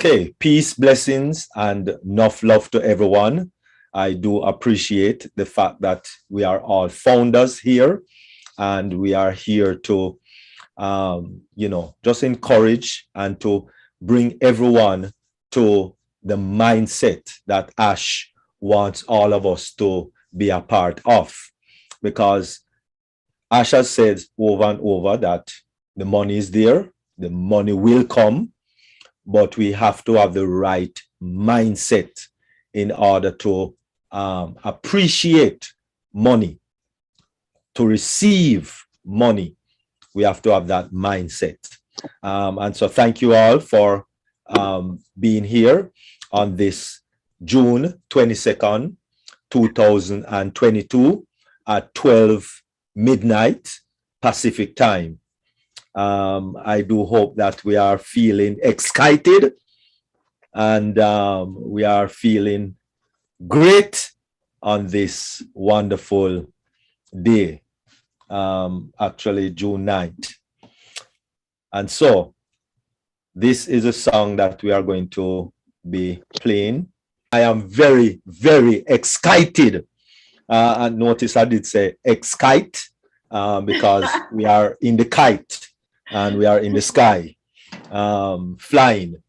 Okay, peace, blessings, and enough love to everyone. I do appreciate the fact that we are all founders here, and we are here to, just encourage and to bring everyone to the mindset that Ash wants all of us to be a part of. Because Ash has said over and over that the money is there, the money will come, but we have to have the right mindset in order to appreciate money, to receive money. We have to have that mindset. And so thank you all for being here on this June 22nd, 2022 at 12 midnight Pacific time. I do hope that we are feeling excited and we are feeling great on this wonderful day, actually June 9th. And so this is a song that we are going to be playing. I am very, very excited. And notice I did say excite because we are in the kite and we are in the sky, flying.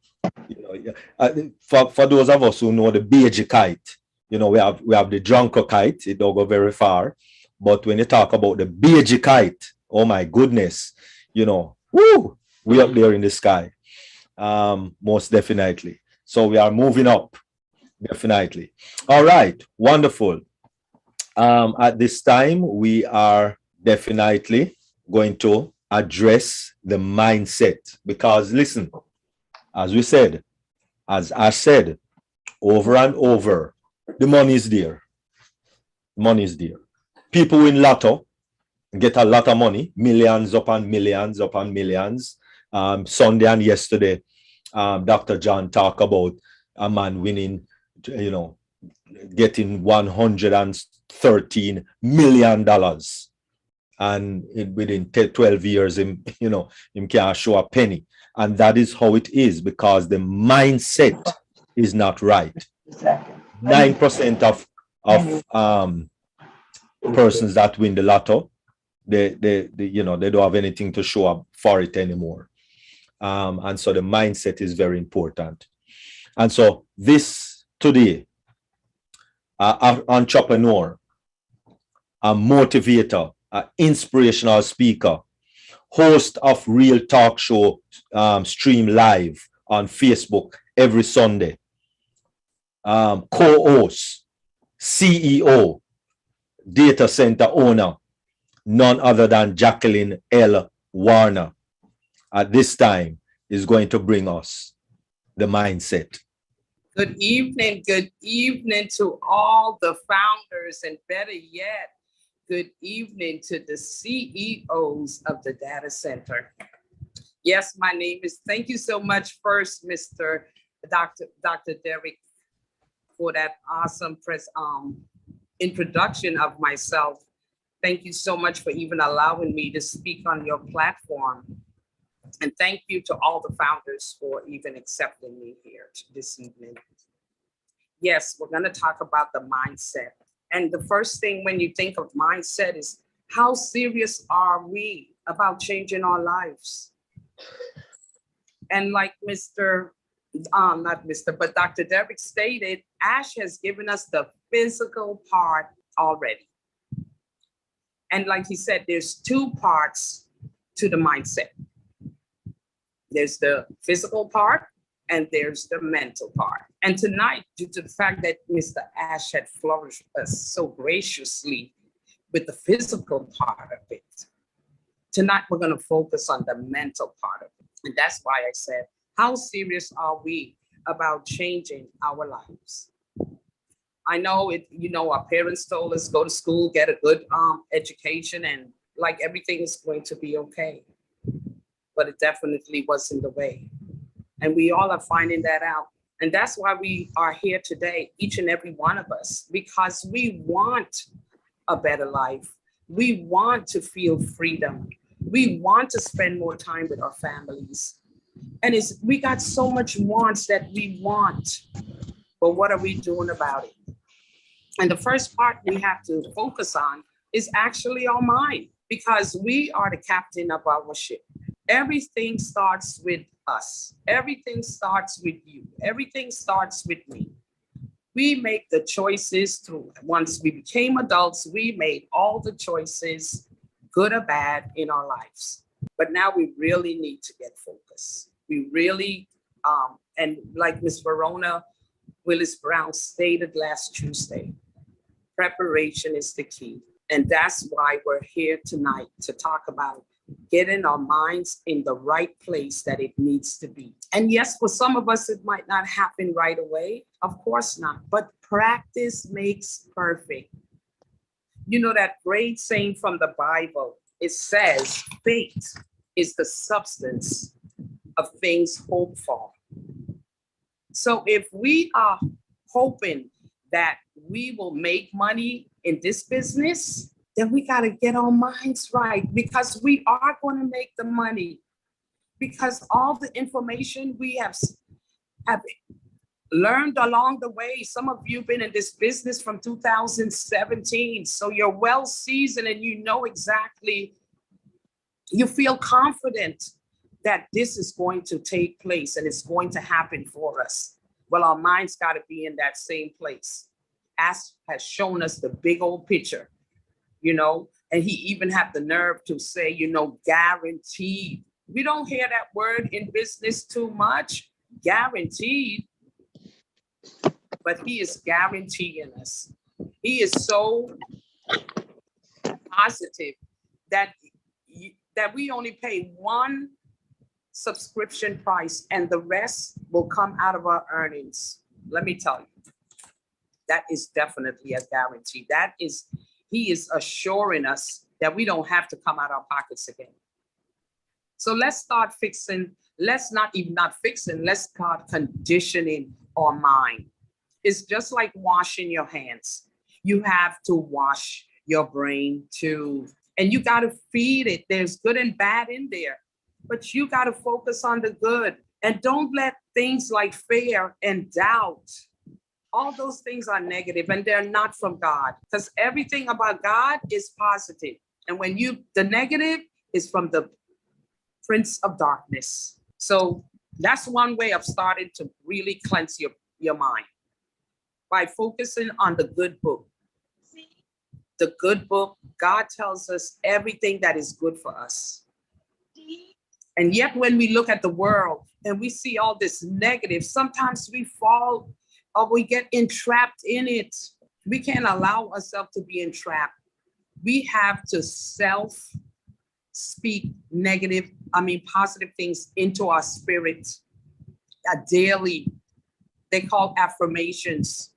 For those of us who know the beige kite, we have the drunker kite. It don't go very far, but when you talk about the beige kite, oh my goodness, woo, we up there in the sky, most definitely. So we are moving up, definitely. All right, wonderful. At this time, we are definitely going to address the mindset, because listen, as we said, as I said over and over, the money is there. Money is there. People win lotto, get a lot of money, millions upon millions upon millions. Sunday and yesterday, Dr. John talked about a man winning, getting $113 million. And within 12 years, him can't show a penny. And that is how it is, because the mindset is not right. 9% of persons that win the lotto, they don't have anything to show up for it anymore. And so the mindset is very important. And so this today, an entrepreneur, a motivator, an inspirational speaker, host of Real Talk Show, stream live on Facebook every Sunday, co-host, CEO, data center owner, none other than Jacqueline L. Warner, at this time is going to bring us the mindset. Good evening to all the founders, and better yet, good evening to the CEOs of the data center. Yes, my name is, thank you so much first, Mr. Dr. Derek, for that awesome introduction of myself. Thank you so much for even allowing me to speak on your platform. And thank you to all the founders for even accepting me here this evening. Yes, we're going to talk about the mindset. And the first thing when you think of mindset is, how serious are we about changing our lives? And like Dr. Derek stated, Ash has given us the physical part already. And like he said, there's two parts to the mindset. There's the physical part and there's the mental part. And tonight, due to the fact that Mr. Ash had flourished us so graciously with the physical part of it, tonight we're going to focus on the mental part of it. And that's why I said, how serious are we about changing our lives? I know it, our parents told us go to school, get a good education, and like everything is going to be okay. But it definitely wasn't the way. And we all are finding that out. And that's why we are here today, each and every one of us, because we want a better life. We want to feel freedom. We want to spend more time with our families. And we got so much wants that we want, but what are we doing about it? And the first part we have to focus on is actually our mind, because we are the captain of our ship. Everything starts with us. Everything starts with you. Everything starts with me. We make the choices through. Once we became adults, we made all the choices, good or bad, in our lives. But now we really need to get focused. We really, and like Ms. Verona Willis Brown stated last Tuesday, preparation is the key. And that's why we're here tonight, to talk about getting our minds in the right place that it needs to be. And yes, for some of us, it might not happen right away. Of course not. But practice makes perfect. You know that great saying from the Bible, it says, faith is the substance of things hoped for. So if we are hoping that we will make money in this business, then we got to get our minds right, because we are going to make the money. Because all the information we have learned along the way, some of you have been in this business from 2017, so you're well seasoned and you know exactly, you feel confident that this is going to take place and it's going to happen for us. Well, our minds got to be in that same place. Ash has shown us the big old picture, you know, and he even had the nerve to say, you know, guaranteed. We don't hear that word in business too much, guaranteed, but he is guaranteeing us. He is so positive that we only pay one subscription price and the rest will come out of our earnings. Let me tell you, that is definitely a guarantee. He is assuring us that we don't have to come out our pockets again. So let's start fixing, let's start conditioning our mind. It's just like washing your hands. You have to wash your brain too. And you got to feed it. There's good and bad in there, but you got to focus on the good, and don't let things like fear and doubt, all those things are negative and they're not from God, because everything about God is positive. And when the negative is from the prince of darkness. So that's one way of starting to really cleanse your mind, by focusing on the good book. The good book, God tells us everything that is good for us. And yet when we look at the world and we see all this negative, sometimes we fall or we get entrapped in it. We can't allow ourselves to be entrapped. We have to speak positive things into our spirit daily. They call affirmations.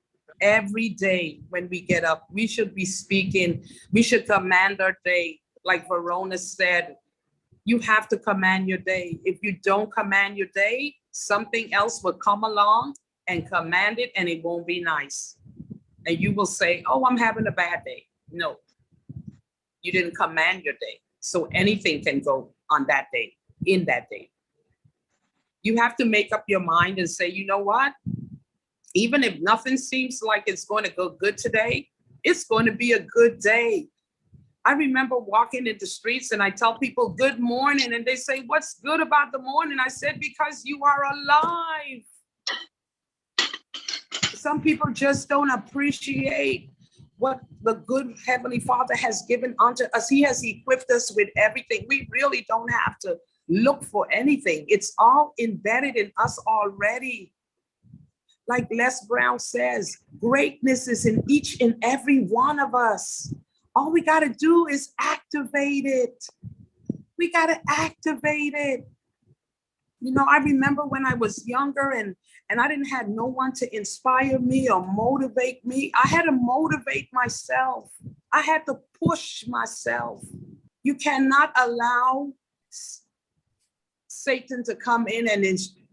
Every day when we get up, we should be speaking. We should command our day. Like Verona said, you have to command your day. If you don't command your day, something else will come along and command it, and it won't be nice. And you will say, oh, I'm having a bad day. No, you didn't command your day. So anything can go on that day, in that day. You have to make up your mind and say, you know what? Even if nothing seems like it's going to go good today, it's going to be a good day. I remember walking in the streets and I tell people good morning, and they say, what's good about the morning? I said, because you are alive. Some people just don't appreciate what the good Heavenly Father has given unto us. He has equipped us with everything. We really don't have to look for anything. It's all embedded in us already. Like Les Brown says, greatness is in each and every one of us. All we got to do is activate it. We got to activate it. You know, I remember when I was younger and I didn't have no one to inspire me or motivate me. I had to motivate myself. I had to push myself. You cannot allow Satan to come in and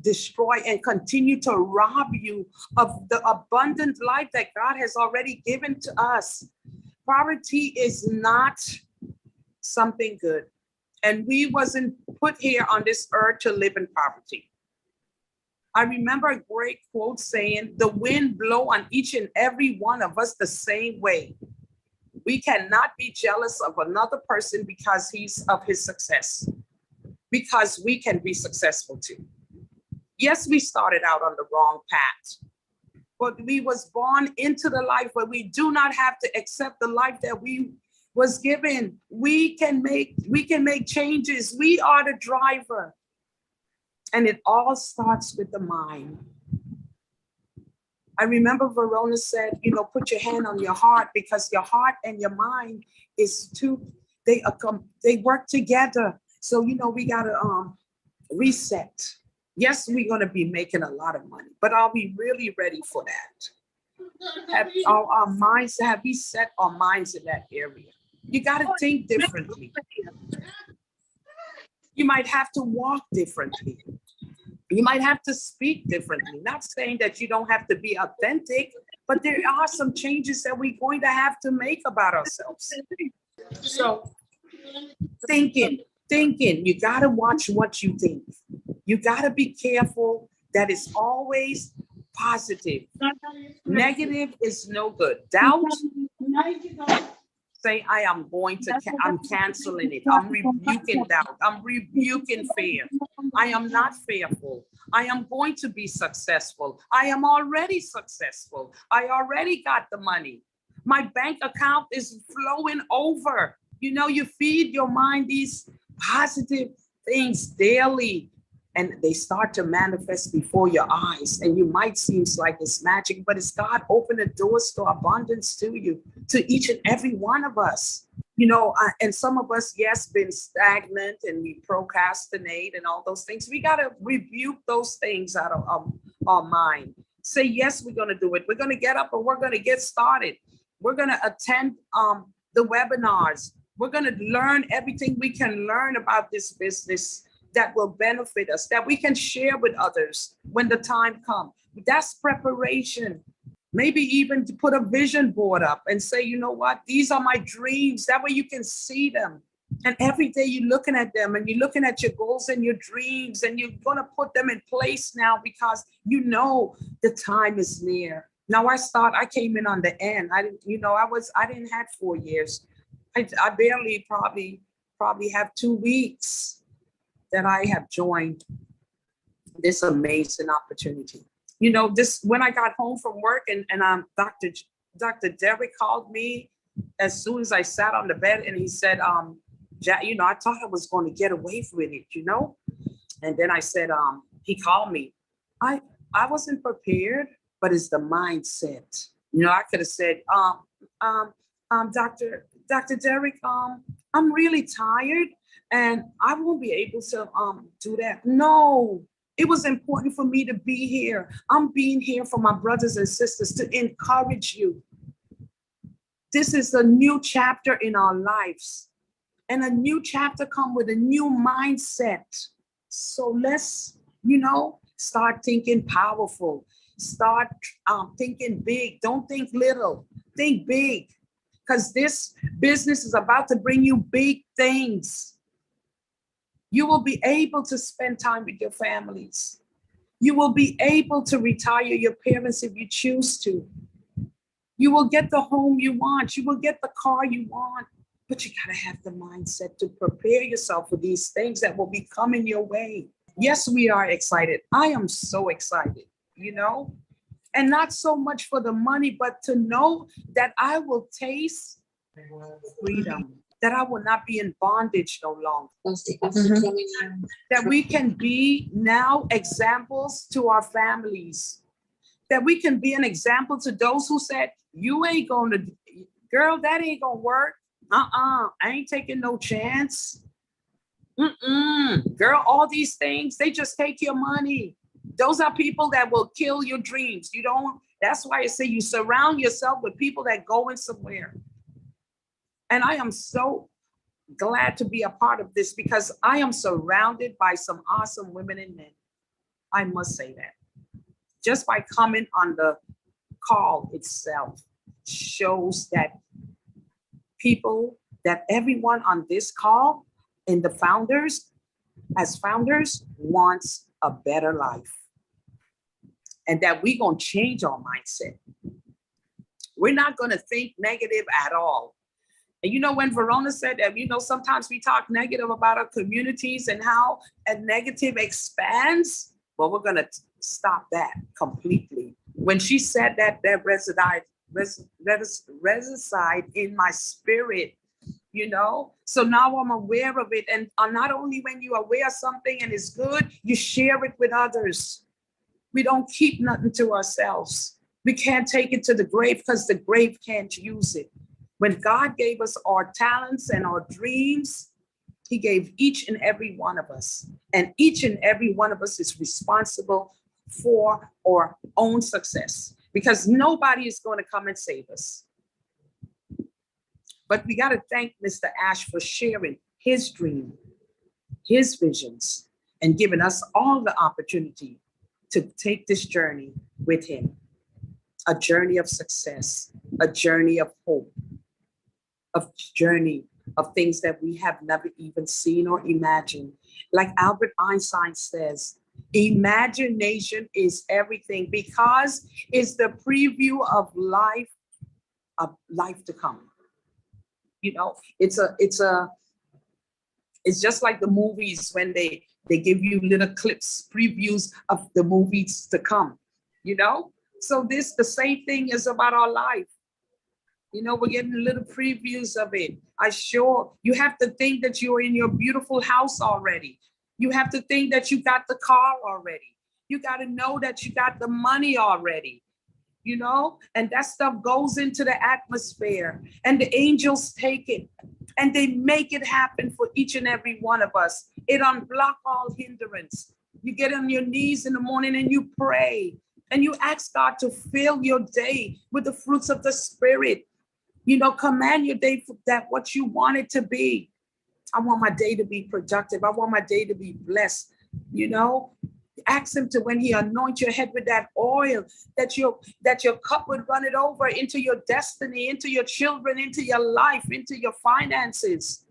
destroy and continue to rob you of the abundant life that God has already given to us. Poverty is not something good. And we wasn't put here on this earth to live in poverty. I remember a great quote saying, the wind blow on each and every one of us the same way. We cannot be jealous of another person because he's of his success, because we can be successful too. Yes, we started out on the wrong path, but we was born into the life where we do not have to accept the life that we was given. We can make changes. We are the driver. And it all starts with the mind. I remember Verona said, you know, put your hand on your heart, because your heart and your mind is they work together. So, you know, we gotta reset. Yes, we're gonna be making a lot of money, but are we really ready for that? Have we set our minds in that area? You gotta think differently. You might have to walk differently. You might have to speak differently. Not saying that you don't have to be authentic, but there are some changes that we're going to have to make about ourselves. So thinking, you gotta watch what you think. You gotta be careful that it's always positive. Negative is no good. Doubt, say, I'm canceling it. I'm rebuking doubt. I'm rebuking fear. I am not fearful. I am going to be successful. I am already successful. I already got the money. My bank account is flowing over. You know, you feed your mind these positive things daily, and they start to manifest before your eyes. And you might seem like it's magic, but it's God opening the doors to abundance to you, to each and every one of us. You know, and some of us, yes, been stagnant and we procrastinate and all those things. We got to rebuke those things out of our mind. Say, yes, we're going to do it. We're going to get up and we're going to get started. We're going to attend the webinars. We're going to learn everything we can learn about this business that will benefit us, that we can share with others when the time comes. That's preparation. Maybe even to put a vision board up and say, you know what, these are my dreams. That way you can see them. And every day you're looking at them and you're looking at your goals and your dreams, and you're going to put them in place now because you know the time is near. Now I came in on the end. I didn't have 4 years. I barely probably have 2 weeks that I have joined this amazing opportunity. You know, when I got home from work and Dr. Derek called me as soon as I sat on the bed, and he said, you know, I thought I was going to get away with it, you know? And then I said, he called me. I wasn't prepared, but it's the mindset. You know, I could have said, Dr. Derek, I'm really tired and I won't be able to do that. No, it was important for me to be here. I'm being here for my brothers and sisters to encourage you. This is a new chapter in our lives, and a new chapter comes with a new mindset. So let's, you know, start thinking powerful. Start thinking big. Don't think little. Think big, because this business is about to bring you big things. You will be able to spend time with your families. You will be able to retire your parents if you choose to. You will get the home you want. You will get the car you want. But you got to have the mindset to prepare yourself for these things that will be coming your way. Yes, we are excited. I am so excited, you know, and not so much for the money, but to know that I will taste freedom, that I will not be in bondage no longer. Mm-hmm. That we can be now examples to our families, that we can be an example to those who said, you ain't gonna, girl, that ain't gonna work. I ain't taking no chance. Girl, all these things, they just take your money. Those are people that will kill your dreams. You don't, that's why I say you surround yourself with people that going somewhere. And I am so glad to be a part of this because I am surrounded by some awesome women and men. I must say that. Just by coming on the call itself shows that people, that everyone on this call and the founders, as founders, wants a better life. and that we're going to change our mindset. We're not going to think negative at all. And you know, when Verona said that, you know, sometimes we talk negative about our communities and how a negative expands. Well, we're going to stop that completely. When she said that, that reside in my spirit, you know, so now I'm aware of it. And not only when you're aware of something and it's good, you share it with others. We don't keep nothing to ourselves. We can't take it to the grave because the grave can't use it. When God gave us our talents and our dreams, he gave each and every one of us. And each and every one of us is responsible for our own success, because nobody is going to come and save us. But we got to thank Mr. Ash for sharing his dream, his visions, and giving us all the opportunity to take this journey with him. A journey of success, a journey of hope, a journey of things that we have never even seen or imagined. Like Albert Einstein says, imagination is everything, because it's the preview of life to come. You know, it's just like the movies when they give you little clips, previews of the movies to come, you know? So the same thing is about our life. You know, we're getting little previews of it. You have to think that you're in your beautiful house already. You have to think that you got the car already. You got to know that you got the money already, you know, and that stuff goes into the atmosphere, and the angels take it and they make it happen for each and every one of us. It unblock all hindrance. You get on your knees in the morning and you pray and you ask God to fill your day with the fruits of the Spirit. You know, command your day for that, what you want it to be. I want my day to be productive. I want my day to be blessed. You know, ask him to, when he anoints your head with that oil, that your cup would run it over into your destiny, into your children, into your life, into your finances.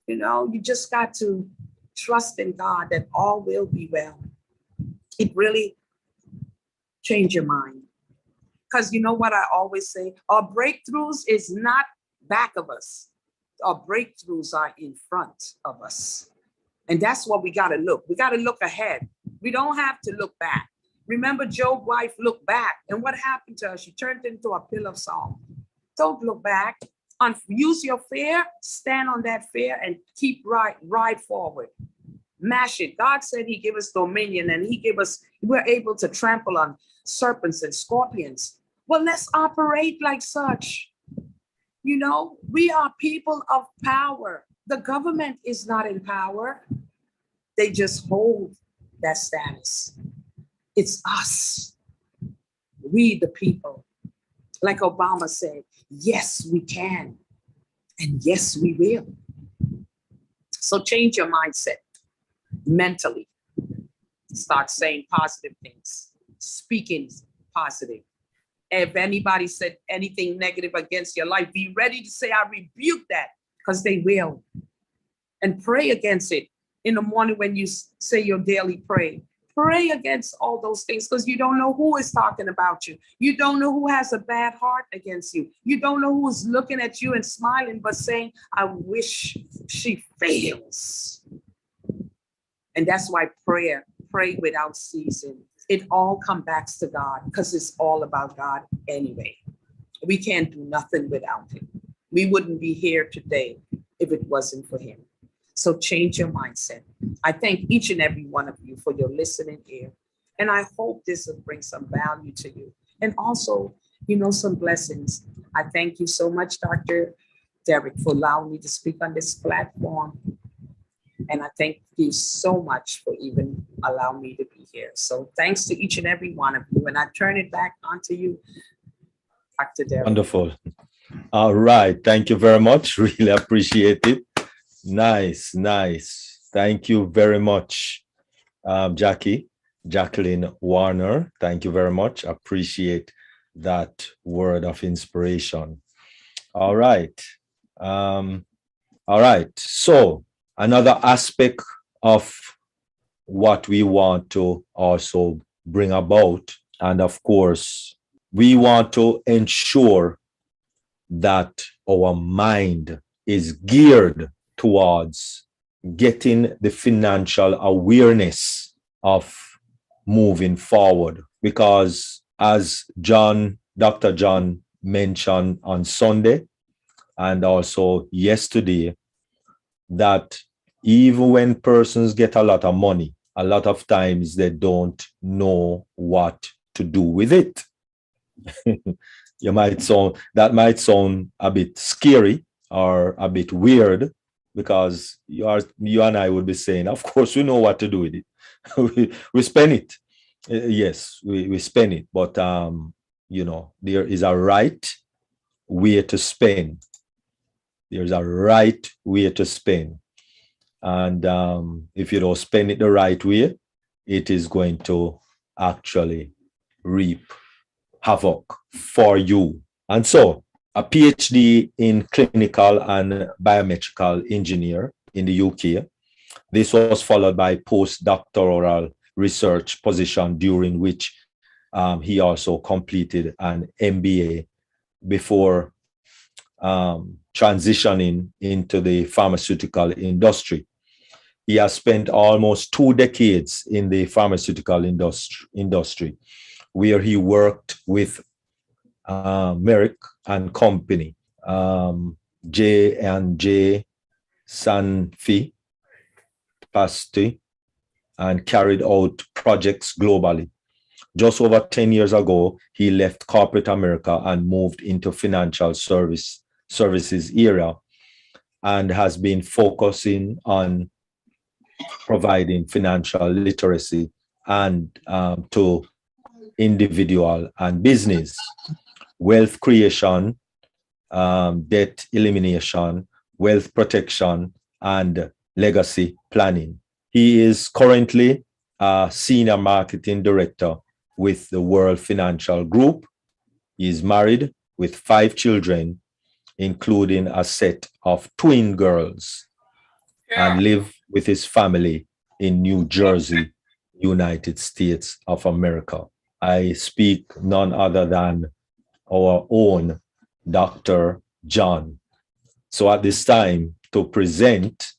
You know, you just got to trust in God that all will be well. It really changed your mind. Because you know what I always say, our breakthroughs is not back of us. Our breakthroughs are in front of us. And that's what we got to look. We got to look ahead. We don't have to look back. Remember, Job's wife looked back. And what happened to her? She turned into a pillar of salt. Don't look back. Use your fear, stand on that fear, and keep ride forward. Mash it. God said he gave us dominion, and we're able to trample on serpents and scorpions. Well, let's operate like such. You know, we are people of power. The government is not in power. They just hold that status. It's us. We, the people. Like Obama said, yes, we can. And yes, we will. So change your mindset mentally. Start saying positive things, speaking positive. If anybody said anything negative against your life, be ready to say, I rebuke that, because they will. And pray against it in the morning when you say your daily prayer. Pray against all those things, because you don't know who is talking about you. You don't know who has a bad heart against you. You don't know who is looking at you and smiling, but saying, I wish she fails. And that's why pray without ceasing. It all comes back to God, because it's all about God anyway. We can't do nothing without him. We wouldn't be here today if it wasn't for him. So change your mindset. I thank each and every one of you for your listening ear. And I hope this will bring some value to you. And also, you know, some blessings. I thank you so much, Dr. Derek, for allowing me to speak on this platform. And I thank you so much for even allowing me to be here. So thanks to each and every one of you. And I turn it back onto you, Dr. Derek. Wonderful. All right. Thank you very much. Really appreciate it. Nice. Thank you very much, Jacqueline Warner. Thank you very much. Appreciate that word of inspiration. All right. So another aspect of what we want to also bring about And of course, we want to ensure that our mind is geared towards getting the financial awareness of moving forward. Because as Dr. John mentioned on Sunday and also yesterday, that even when persons get a lot of money, a lot of times they don't know what to do with it. That might sound a bit scary or a bit weird, because you and I would be saying, of course, we know what to do with it. we spend it. Yes, we spend it, but there is a right way to spend. There's a right way to spend. And if you don't spend it the right way, it is going to actually reap havoc for you. And so, a PhD in clinical and biometrical engineer in the UK. This was followed by postdoctoral research position, during which he also completed an MBA before transitioning into the pharmaceutical industry. He has spent almost 2 decades in the pharmaceutical industry, where he worked with Merck and Company, J&J, Sanofi, Pasti, and carried out projects globally. Just over 10 years ago, he left corporate America and moved into financial services area, and has been focusing on providing financial literacy and to individual and business, wealth creation, debt elimination, wealth protection, and legacy planning. He is currently a senior marketing director with the World Financial Group. He is married with 5 children, including a set of twin girls, and live with his family in New Jersey, United States of America. I speak none other than our own Dr. John. So at this time, to present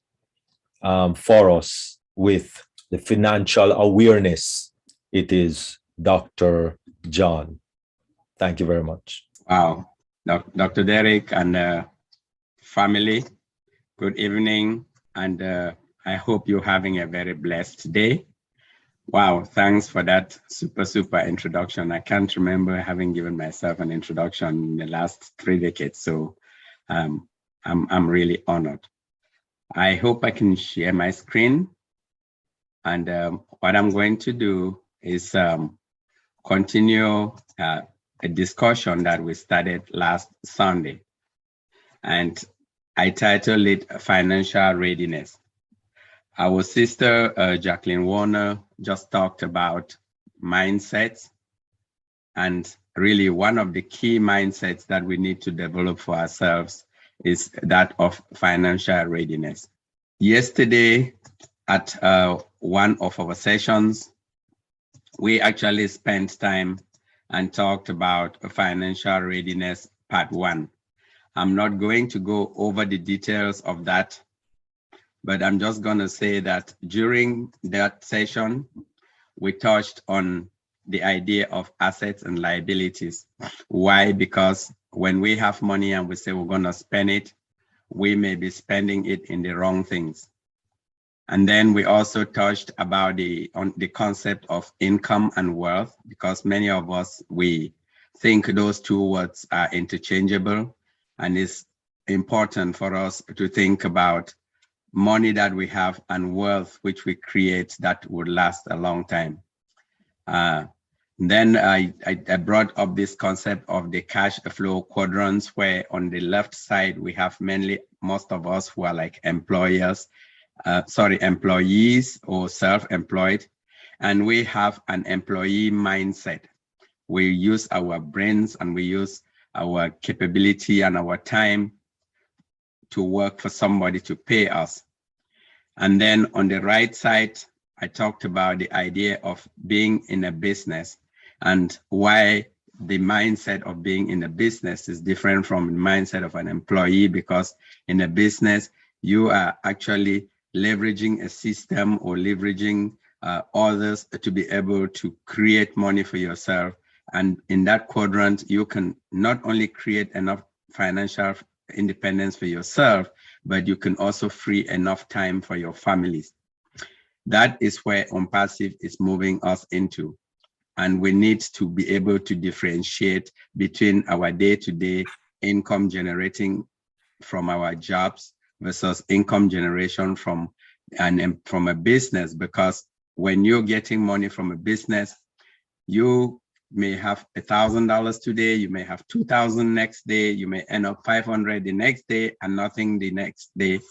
for us with the financial awareness, it is Dr. John. Thank you very much. Wow. Dr. Derek and family, good evening. And I hope you're having a very blessed day. Wow, thanks for that super introduction. I can't remember having given myself an introduction in the last 3 decades, so I'm really honored. I hope I can share my screen, and what I'm going to do is continue a discussion that we started last Sunday, and I titled it Financial Readiness. Our sister, Jacqueline Warner, just talked about mindsets, and really one of the key mindsets that we need to develop for ourselves is that of financial readiness. Yesterday at one of our sessions, we actually spent time and talked about financial readiness part 1. I'm not going to go over the details of that, but I'm just going to say that during that session, we touched on the idea of assets and liabilities. Why? Because when we have money and we say we're going to spend it, we may be spending it in the wrong things. And then we also touched about the concept of income and wealth, because many of us, we think those two words are interchangeable, and it's important for us to think about money that we have and wealth which we create that would last a long time. Then I brought up this concept of the cash flow quadrants, where on the left side we have most of us who are like employees or self-employed, and we have an employee mindset. We use our brains and we use our capability and our time to work for somebody to pay us. And then on the right side, I talked about the idea of being in a business. and why the mindset of being in a business is different from the mindset of an employee, because in a business, you are actually leveraging a system or leveraging others to be able to create money for yourself. And in that quadrant, you can not only create enough financial independence for yourself, but you can also free enough time for your families. That is where ONPASSIVE is moving us into. And we need to be able to differentiate between our day-to-day income generating from our jobs versus income generation from a business. Because when you're getting money from a business, you may have $1,000 today, you may have 2,000 next day, you may end up 500 the next day and nothing the next day,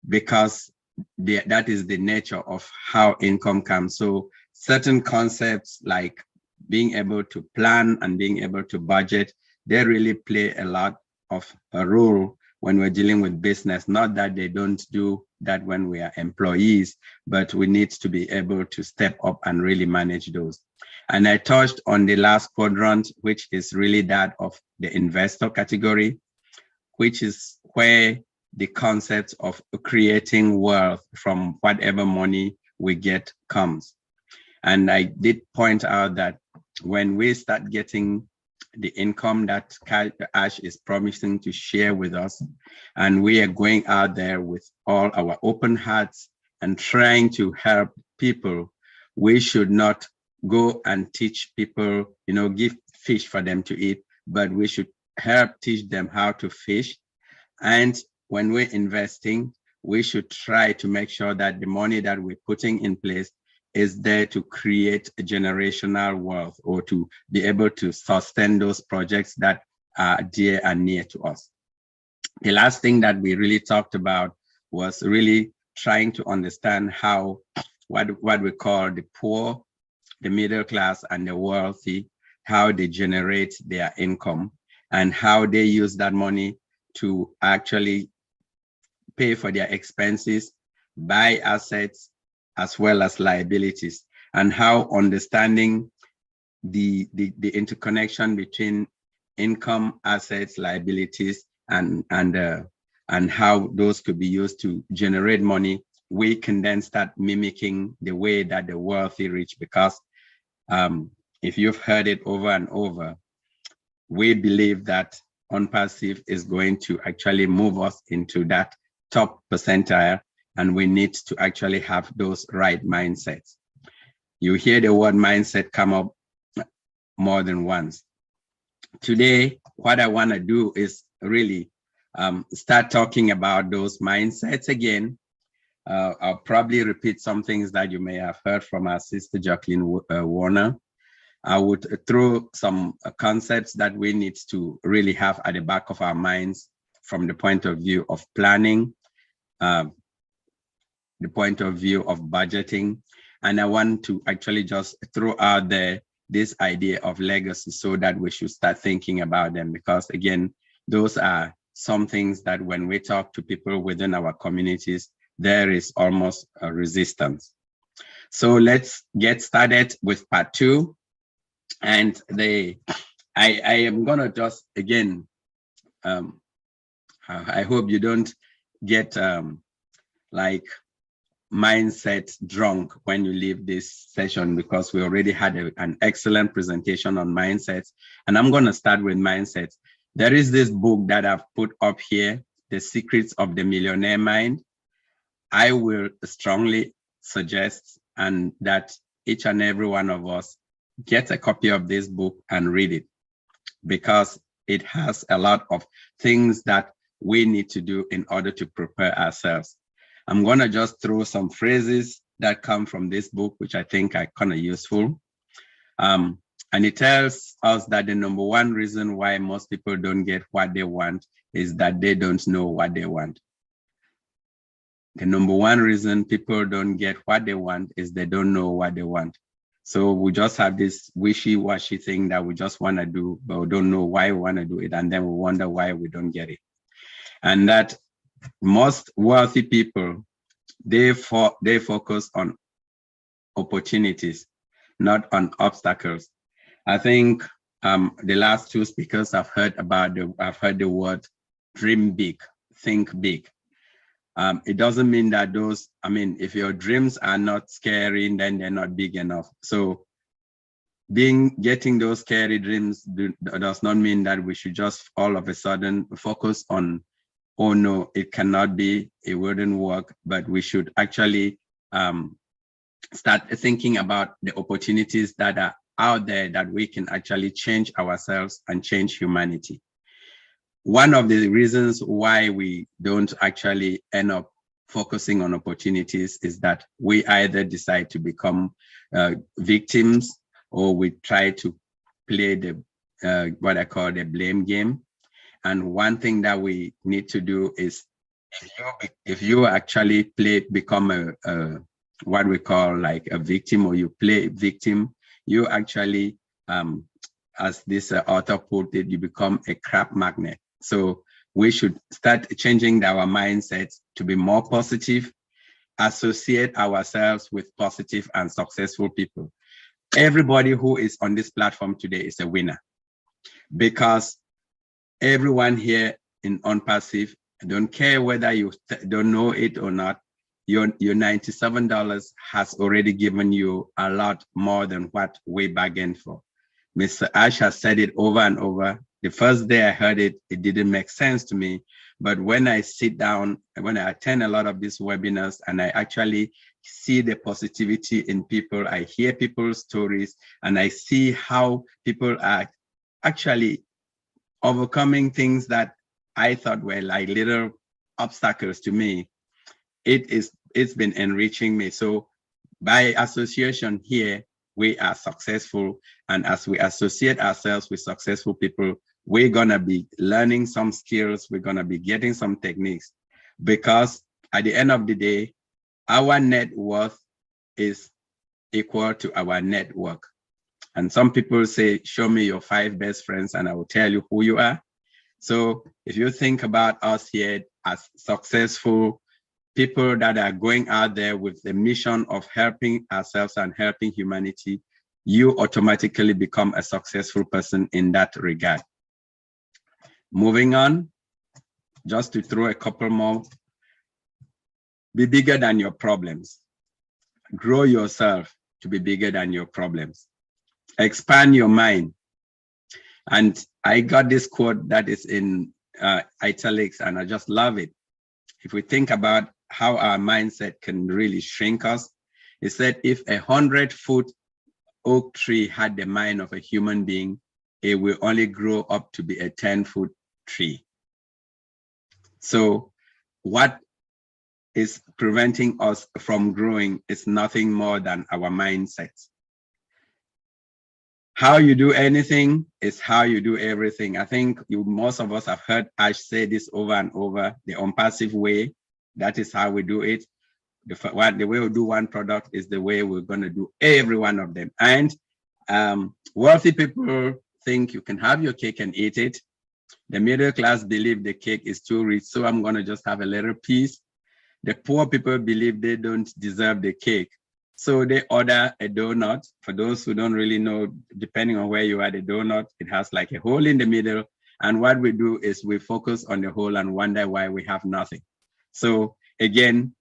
because that is the nature of how income comes. So certain concepts like being able to plan and being able to budget, they really play a lot of a role when we're dealing with business. Not that they don't do that when we are employees, but we need to be able to step up and really manage those. And I touched on the last quadrant, which is really that of the investor category, which is where the concept of creating wealth from whatever money we get comes. And I did point out that when we start getting the income that Ash is promising to share with us, and we are going out there with all our open hearts and trying to help people, we should not go and teach people, give fish for them to eat, but we should help teach them how to fish. And when we're investing, we should try to make sure that the money that we're putting in place is there to create a generational wealth, or to be able to sustain those projects that are dear and near to us. The last thing that we really talked about was really trying to understand how what we call the poor, the middle class, and the wealthy, how they generate their income and how they use that money to actually pay for their expenses, buy assets, as well as liabilities, and how understanding the interconnection between income, assets, liabilities, and how those could be used to generate money, we can then start mimicking the way that the wealthy rich. Because if you've heard it over and over, we believe that ONPASSIVE is going to actually move us into that top percentile, and we need to actually have those right mindsets. You hear the word mindset come up more than once. Today, what I want to do is really start talking about those mindsets again. I'll probably repeat some things that you may have heard from our sister Jacqueline Warner. I would throw some concepts that we need to really have at the back of our minds from the point of view of planning, the point of view of budgeting. And I want to actually just throw out there this idea of legacy, so that we should start thinking about them, because again, those are some things that when we talk to people within our communities, there is almost a resistance. So let's get started with part 2. And I am gonna just, again, I hope you don't get like mindset drunk when you leave this session, because we already had an excellent presentation on mindsets. And I'm going to start with mindsets. There is this book that I've put up here, The Secrets of the Millionaire Mind. I will strongly suggest and that each and every one of us get a copy of this book and read it, because it has a lot of things that we need to do in order to prepare ourselves. I'm going to just throw some phrases that come from this book, which I think are kind of useful. And it tells us that the #1 reason why most people don't get what they want is that they don't know what they want. The #1 reason people don't get what they want is they don't know what they want. So we just have this wishy-washy thing that we just want to do, but we don't know why we want to do it. And then we wonder why we don't get it. And that most wealthy people, they focus on opportunities, not on obstacles. I think the last two speakers I've heard the word dream big, think big. It doesn't mean that if your dreams are not scary, then they're not big enough. So getting those scary dreams does not mean that we should just all of a sudden focus on, oh no, it cannot be, it wouldn't work, but we should actually start thinking about the opportunities that are out there that we can actually change ourselves and change humanity. One of the reasons why we don't actually end up focusing on opportunities is that we either decide to become victims, or we try to play the what I call the blame game. And one thing that we need to do is, if you actually become a what we call like a victim, or you play victim, you actually, as this author put it, you become a crap magnet. So we should start changing our mindsets to be more positive, associate ourselves with positive and successful people. Everybody who is on this platform today is a winner, because everyone here in ONPASSIVE, I don't care whether you don't know it or not, your $97 has already given you a lot more than what we bargained for. Mr. Ash has said it over and over. The first day I heard it, it didn't make sense to me. But when I sit down, when I attend a lot of these webinars and I actually see the positivity in people, I hear people's stories, and I see how people are actually overcoming things that I thought were like little obstacles to me, it's been enriching me. So by association here, we are successful. And as we associate ourselves with successful people, we're gonna be learning some skills, we're gonna be getting some techniques, because at the end of the day, our net worth is equal to our network. And some people say, show me your 5 best friends and I will tell you who you are. So if you think about us here as successful people that are going out there with the mission of helping ourselves and helping humanity, you automatically become a successful person in that regard. Moving on, just to throw a couple more. Be bigger than your problems. Grow yourself to be bigger than your problems. Expand your mind. And I got this quote that is in italics, and I just love it. If we think about how our mindset can really shrink us, it said, if a 100-foot oak tree had the mind of a human being, it will only grow up to be a 10-foot tree. So what is preventing us from growing is nothing more than our mindset. How you do anything is how you do everything. I think most of us have heard Ash say this over and over, the ONPASSIVE way. That is how we do it. The way we do one product is the way we're going to do every one of them. And wealthy people think you can have your cake and eat it. The middle class believe the cake is too rich, so I'm going to just have a little piece. The poor people believe they don't deserve the cake, so they order a donut. For those who don't really know, depending on where you are, the donut, it has like a hole in the middle. And what we do is we focus on the hole and wonder why we have nothing. So again,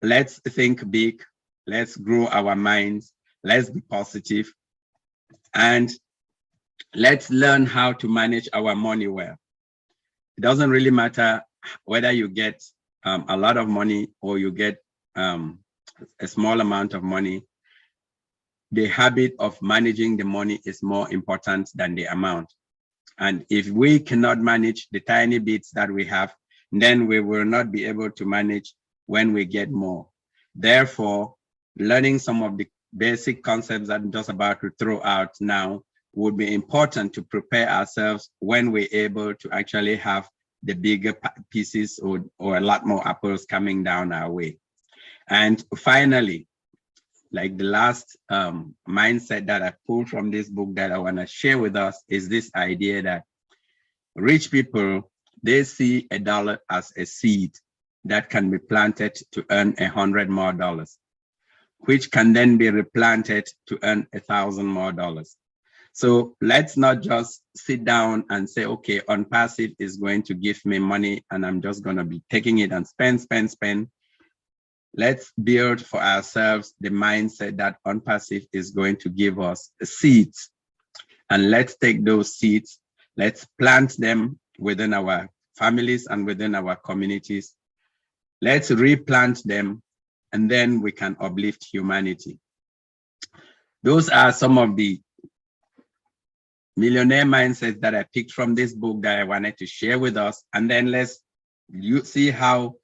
let's think big, let's grow our minds, let's be positive, and let's learn how to manage our money well. It doesn't really matter whether you get a lot of money or you get a small amount of money. The habit of managing the money is more important than the amount. And if we cannot manage the tiny bits that we have, then we will not be able to manage when we get more. Therefore, learning some of the basic concepts that I'm just about to throw out now would be important to prepare ourselves when we're able to actually have the bigger pieces or a lot more apples coming down our way. And finally, like the last mindset that I pulled from this book that I want to share with us is this idea that rich people, they see $1 as a seed that can be planted to earn $100 more, which can then be replanted to earn $1,000 more. So let's not just sit down and say, okay, ONPASSIVE is going to give me money and I'm just going to be taking it and spend. Let's build for ourselves the mindset that ONPASSIVE is going to give us seeds. And let's take those seeds, let's plant them within our families and within our communities. Let's replant them, and then we can uplift humanity. Those are some of the millionaire mindsets that I picked from this book that I wanted to share with us. And then let's see how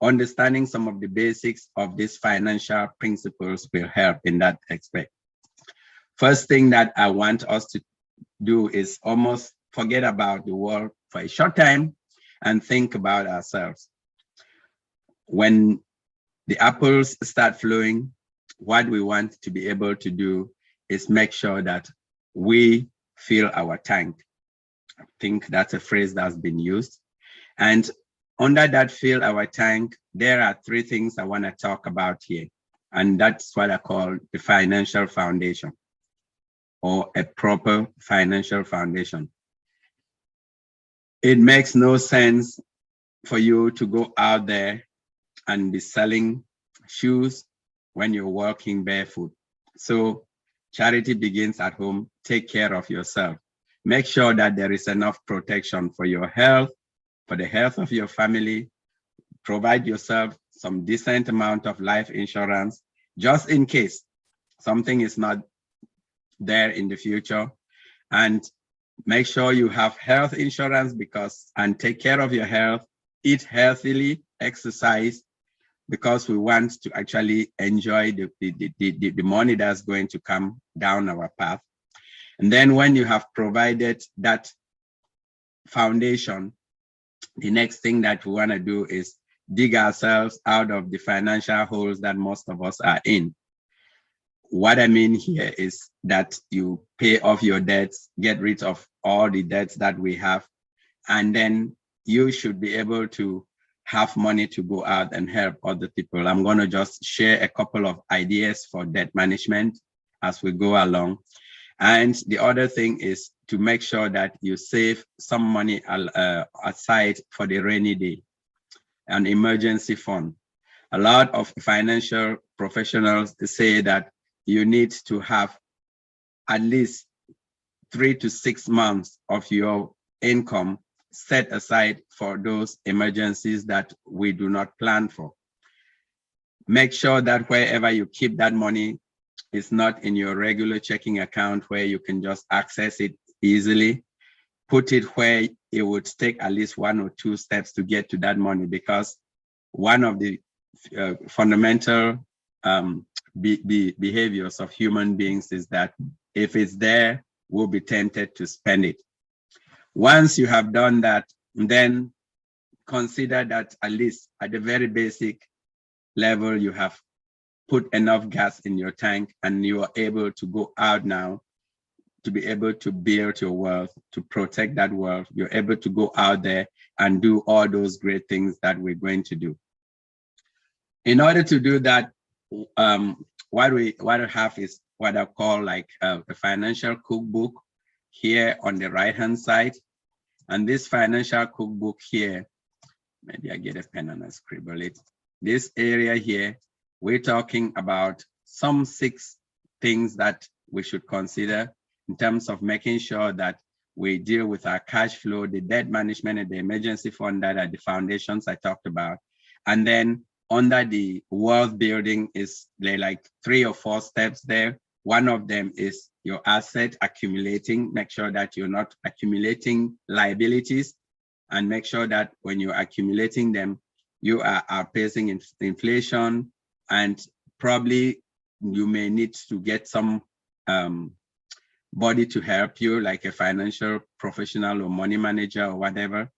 understanding some of the basics of these financial principles will help in that aspect. First thing that I want us to do is almost forget about the world for a short time and think about ourselves. When the apples start flowing, what we want to be able to do is make sure that we fill our tank. I think that's a phrase that's been used. And under that fill our tank, there are three things I want to talk about here. And that's what I call the financial foundation, or a proper financial foundation. It makes no sense for you to go out there and be selling shoes when you're walking barefoot. So charity begins at home. Take care of yourself. Make sure that there is enough protection for your health, for the health of your family. Provide yourself some decent amount of life insurance, just in case something is not there in the future. And make sure you have health insurance, and take care of your health, eat healthily, exercise, because we want to actually enjoy the money that's going to come down our path. And then when you have provided that foundation, the next thing that we want to do is dig ourselves out of the financial holes that most of us are in. What I mean here is that you pay off your debts, get rid of all the debts that we have, and then you should be able to have money to go out and help other people. I'm going to just share a couple of ideas for debt management as we go along. And the other thing is to make sure that you save some money aside for the rainy day, an emergency fund. A lot of financial professionals say that you need to have at least 3 to 6 months of your income set aside for those emergencies that we do not plan for. Make sure that wherever you keep that money is not in your regular checking account where you can just access it easily. Put it where it would take at least 1 or 2 steps to get to that money, because one of the fundamental behaviors of human beings is that if it's there, we'll be tempted to spend it. Once you have done that, then consider that at least at the very basic level, you have put enough gas in your tank and you are able to go out now to be able to build your wealth, to protect that wealth. You're able to go out there and do all those great things that we're going to do. In order to do that, what I have is what I call like a financial cookbook here on the right-hand side. And this financial cookbook here, maybe I get a pen and I scribble it. This area here, we're talking about some 6 things that we should consider in terms of making sure that we deal with our cash flow, the debt management, and the emergency fund that are the foundations I talked about. And then under the wealth building is like 3 or 4 steps there. One of them is your asset accumulating. Make sure that you're not accumulating liabilities, and make sure that when you're accumulating them, you are outpacing inflation, and probably you may need to get some body to help you, like a financial professional or money manager or whatever.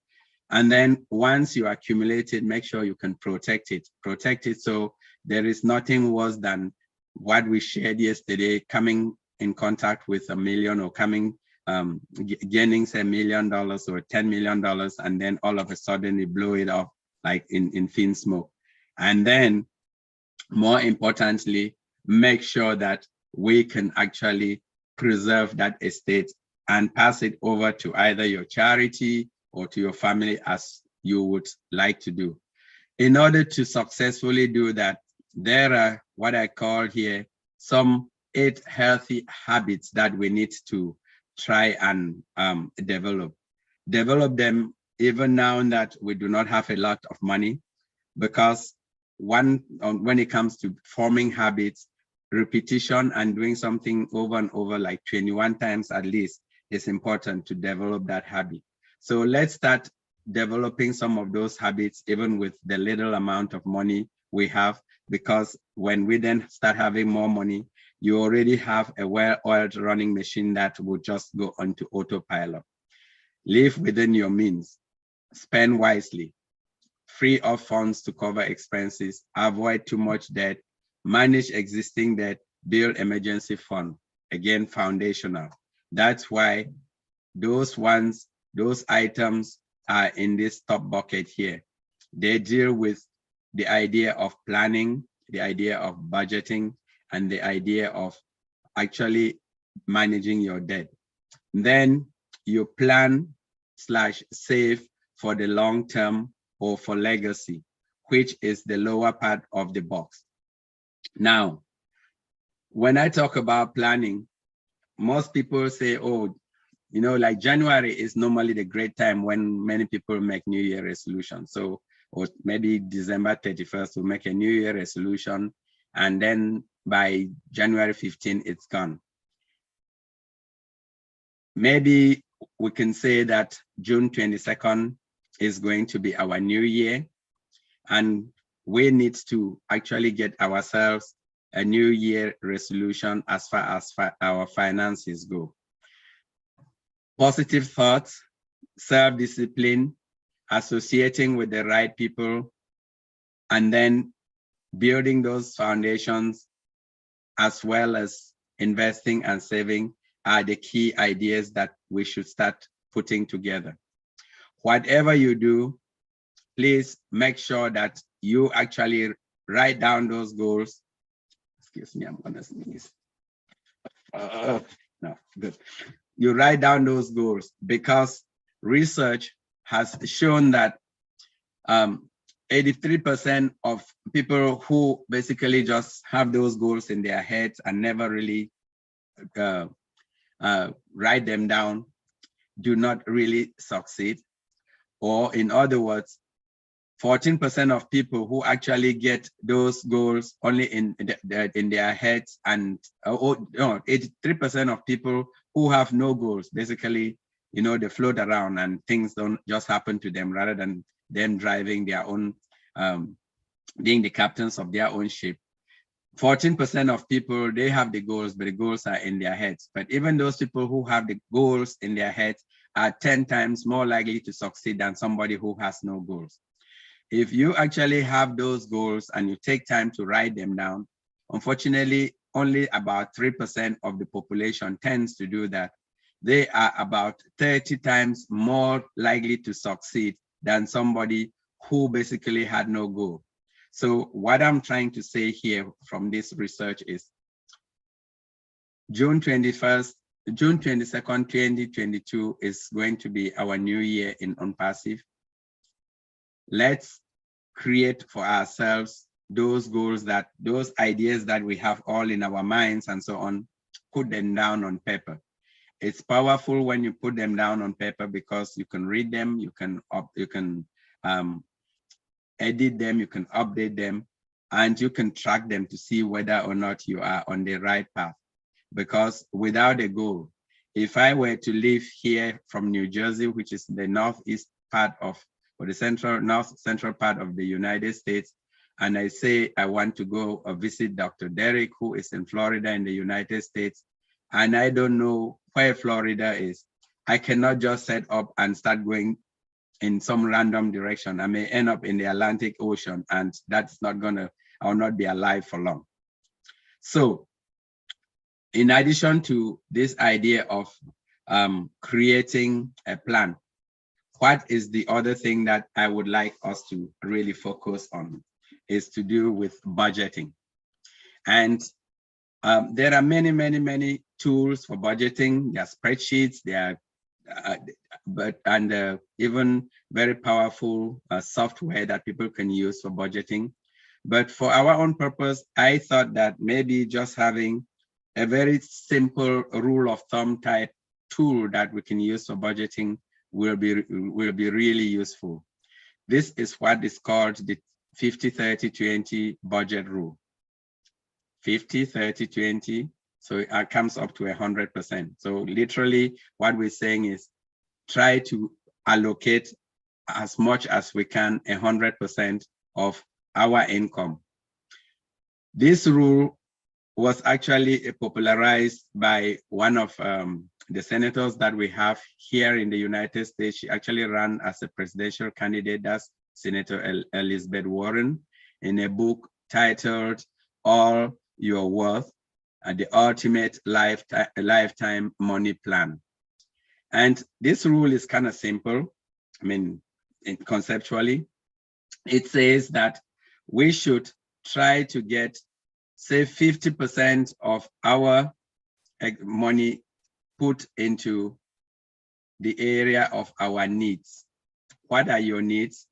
And then once you accumulate it, make sure you can protect it. Protect it so there is nothing worse than what we shared yesterday, coming in contact with $1 million or gaining say $1 million or $10 million, and then all of a sudden you blow it off like in thin smoke. And then more importantly, make sure that we can actually preserve that estate and pass it over to either your charity or to your family as you would like to do. In order to successfully do that, there are what I call here some 8 healthy habits that we need to try and develop. Develop them even now that we do not have a lot of money, because when it comes to forming habits, repetition and doing something over and over, like 21 times at least, is important to develop that habit. So let's start developing some of those habits, even with the little amount of money we have, because when we then start having more money, you already have a well-oiled running machine that will just go onto autopilot. Live within your means, spend wisely, free up funds to cover expenses, avoid too much debt, manage existing debt, build emergency fund. Again, foundational. That's why those items are in this top bucket here. They deal with the idea of planning, the idea of budgeting, and the idea of actually managing your debt. Then you plan/save for the long term or for legacy, which is the lower part of the box. Now, when I talk about planning, most people say, oh, you know, like January is normally the great time when many people make New Year resolutions. So, or maybe December 31st, we'll make a New Year resolution, and then by January 15, it's gone. Maybe we can say that June 22nd is going to be our new year, and we need to actually get ourselves a new year resolution as far as our finances go. Positive thoughts, self-discipline, associating with the right people, and then building those foundations, as well as investing and saving, are the key ideas that we should start putting together. Whatever you do, please make sure that you actually write down those goals. Excuse me, I'm gonna sneeze. No, good. You write down those goals, because research has shown that 83% of people who basically just have those goals in their heads and never really write them down do not really succeed. Or in other words, 14% of people who actually get those goals only in their heads, and 83% of people who have no goals, basically, you know, they float around and things don't just happen to them, rather than them driving their own, being the captains of their own ship. 14% of people, they have the goals, but the goals are in their heads. But even those people who have the goals in their heads are 10 times more likely to succeed than somebody who has no goals. If you actually have those goals and you take time to write them down, unfortunately, only about 3% of the population tends to do that. They are about 30 times more likely to succeed than somebody who basically had no goal. So what I'm trying to say here from this research is June 22nd, 2022 is going to be our new year in ONPASSIVE. Let's create for ourselves those goals, those ideas that we have all in our minds and so on, put them down on paper. It's powerful when you put them down on paper, because you can read them, you can edit them, you can update them, and you can track them to see whether or not you are on the right path. Because without a goal, if I were to live here from New Jersey, which is the northeast part of, or the north central part of the United States, and I say I want to go visit Dr. Derek, who is in Florida in the United States, and I don't know where Florida is, I cannot just set up and start going in some random direction. I may end up in the Atlantic Ocean, and that's not gonna, I will not be alive for long. So in addition to this idea of creating a plan, what is the other thing that I would like us to really focus on is to do with budgeting. And There are many tools for budgeting. There are spreadsheets, there are even very powerful software that people can use for budgeting. But for our own purpose, I thought that maybe just having a very simple rule of thumb type tool that we can use for budgeting will be really useful. This is what is called the 50-30-20 budget rule. 50-30-20, so it comes up to 100%. So literally what we're saying is try to allocate as much as we can, 100% of our income. This rule was actually popularized by one of the senators that we have here in the United States. She actually ran as a presidential candidate, that's Senator Elizabeth Warren, in a book titled All Your Worth, the Ultimate Lifetime Money Plan. And this rule is kind of simple. I mean, conceptually, it says that we should try to get, say, 50% of our money put into the area of our needs. What are your needs?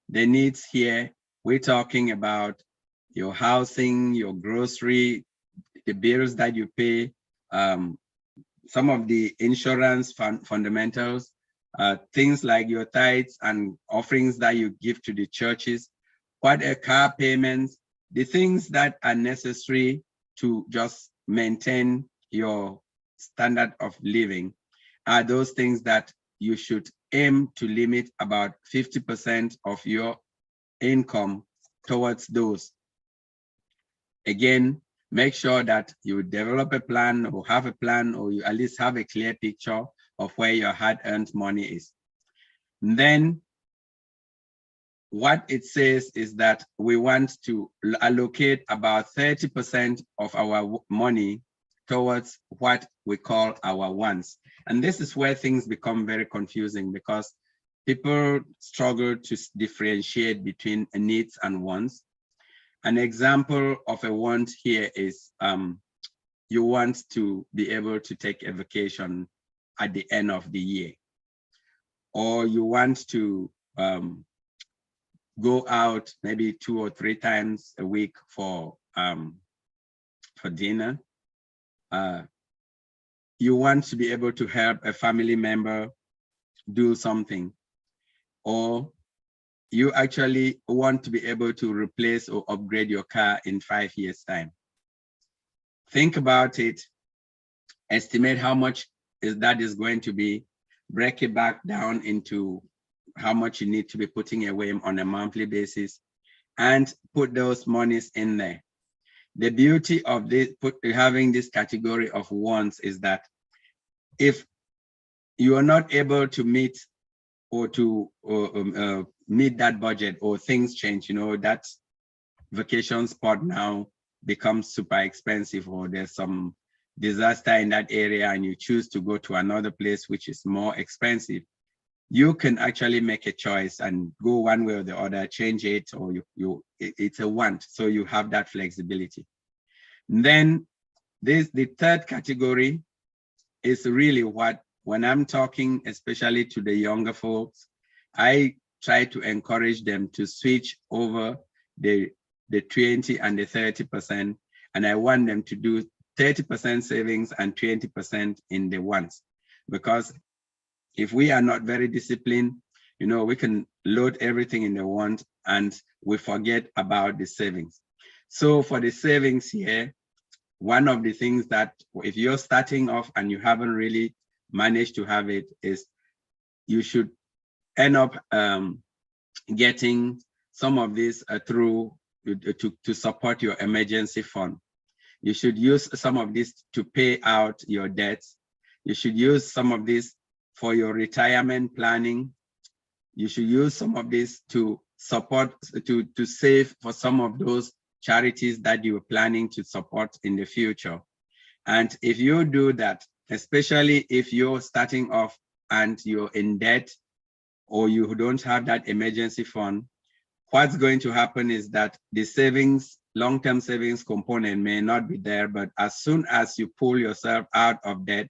The needs here, we're talking about your housing, your grocery, the bills that you pay, some of the insurance fundamentals, things like your tithes and offerings that you give to the churches, what are car payments, the things that are necessary to just maintain your standard of living are those things that you should aim to limit about 50% of your income towards those. Again, make sure that you develop a plan or have a plan, or you at least have a clear picture of where your hard-earned money is. And then what it says is that we want to allocate about 30% of our money towards what we call our wants. And this is where things become very confusing, because people struggle to differentiate between needs and wants. An example of a want here is you want to be able to take a vacation at the end of the year, or you want to go out maybe 2 or 3 times a week for dinner. You want to be able to help a family member do something, or you actually want to be able to replace or upgrade your car in 5 years' time. Think about it, estimate how much that is going to be, break it back down into how much you need to be putting away on a monthly basis, and put those monies in there. The beauty of this, having this category of wants, is that if you are not able to meet or to meet that budget, or things change, you know, that vacation spot now becomes super expensive, or there's some disaster in that area and you choose to go to another place which is more expensive, you can actually make a choice and go one way or the other, change it, or it's a want, so you have that flexibility. And then the third category is really what, when I'm talking especially to the younger folks, I try to encourage them to switch over the 20 and the 30%, and I want them to do 30% savings and 20% in the wants. Because if we are not very disciplined, you know, we can load everything in the want and we forget about the savings. So for the savings here, one of the things that, if you're starting off and you haven't really managed to have it, is you should end up getting some of this through to support your emergency fund. You should use some of this to pay out your debts. You should use some of this for your retirement planning. You should use some of this to support, to save for some of those charities that you're planning to support in the future. And if you do that, especially if you're starting off and you're in debt, or you don't have that emergency fund, what's going to happen is that the savings long-term savings component may not be there, but as soon as you pull yourself out of debt,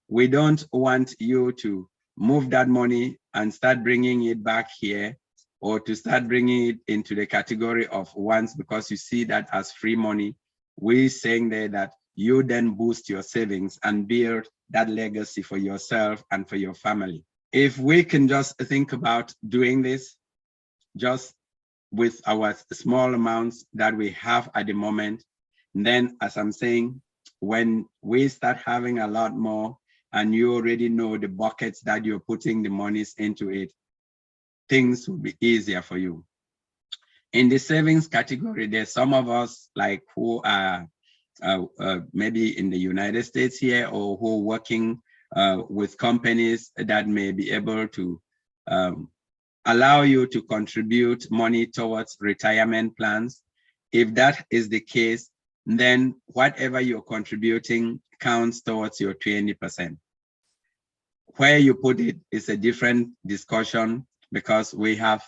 we don't want you to move that money and start bringing it back here, or to start bringing it into the category of wants because you see that as free money. We're saying there that you then boost your savings and build that legacy for yourself and for your family. If we can just think about doing this just with our small amounts that we have at the moment, then as I'm saying, when we start having a lot more and you already know the buckets that you're putting the monies into it, things will be easier for you. In the savings category, there's some of us like who are maybe in the United States here, or who are working with companies that may be able to allow you to contribute money towards retirement plans. If that is the case, then whatever you're contributing counts towards your 20%. Where you put it is a different discussion, because we have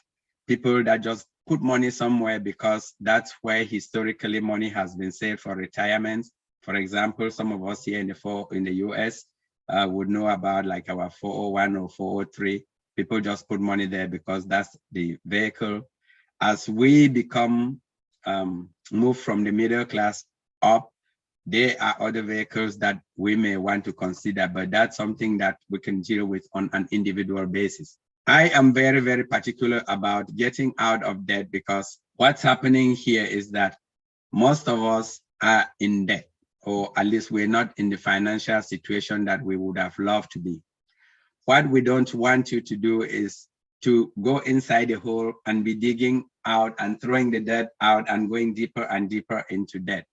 people that just put money somewhere because that's where historically money has been saved for retirement. For example, some of us here in the US would know about like our 401 or 403. People just put money there because that's the vehicle. As we become move from the middle class up, there are other vehicles that we may want to consider, but that's something that we can deal with on an individual basis. I am very, very particular about getting out of debt, because what's happening here is that most of us are in debt, or at least we're not in the financial situation that we would have loved to be. What we don't want you to do is to go inside the hole and be digging out and throwing the debt out and going deeper and deeper into debt.